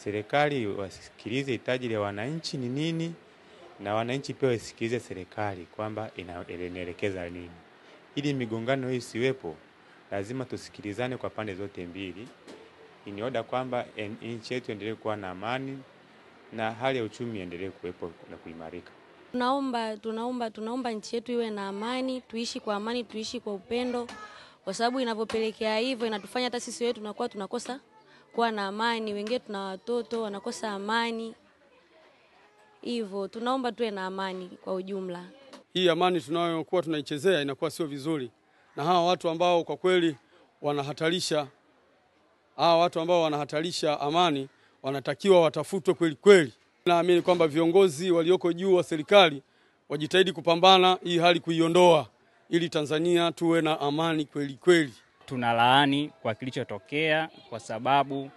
serikali wasikilize hitaji la wananchi ni nini, na wananchi pia wasikilize serikali kwamba inaelekeza nini. Ili migongano hii isiwepo, lazima tusikilizane kwa pande zote mbili. Ni oda kwamba nchi yetu endelee kuwa na amani na hali ya uchumi endelee kuwepo na kuimarika. Tunaomba nchi yetu iwe na amani, tuishi kwa amani, tuishi kwa upendo, kwa sababu inavyopelekea hivyo inatufanya hata sisi wetu tunakosa kuwa na amani. Wengine tuna watoto wanakosa amani. Hivyo tunaomba tuwe na amani kwa ujumla. Hii amani tunayokuwa tunaichezea inakuwa sio vizuri. Na hawa watu ambao kwa kweli wanahatarisha amani wanatakiwa watafutwe kweli kweli. Naamini kwamba viongozi walioko juu wa serikali wajitahidi kupambana hii hali kuiondoa ili Tanzania tuwe na amani kweli kweli. Tunalaani kwa kilichotokea kwa sababu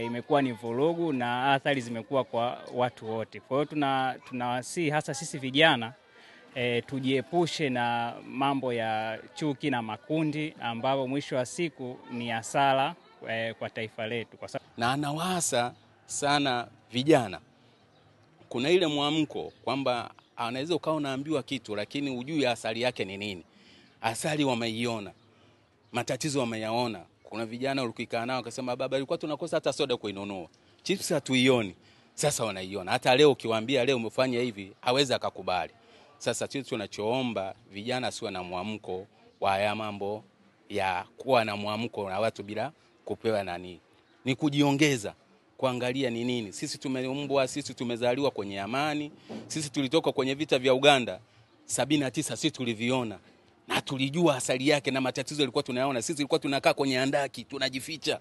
imekuwa ni vurugu na athari zimekuwa kwa watu wote. Kwa hiyo tunawasihi hasa sisi vijana tujiepushe na mambo ya chuki na makundi ambapo mwisho wa siku ni hasara kwa taifa letu. Na anawaasa sana vijana. Kuna ile muamko kwamba anaweza ukawa unaambiwa kitu lakini hujui asali yake ni nini. Asali wameiona, matatizo wameyaona. Kuna vijana ulikikaa nao wakasema baba ilikuwa tunakosa hata soda kuinunua. Chips hatuioni. Sasa wanaiona. Hata leo ukiwaambia leo umefanya hivi, hawezi akakubali. Sasa sisi tunachoomba vijana siwe na muamko wa haya mambo ya kuwa na muamko na watu bila kupewa nani. Ni kujiongeza, kuangalia ni nini. Sisi tumeumbwa, sisi tumezaliwa kwenye amani. Sisi tulitoka kwenye vita vya Uganda 79, sisi tuliviona na tulijua asali yake na matatizo yalikuwa tunayaona. Sisi tulikuwa tunakaa kwenye handaki, tunajificha.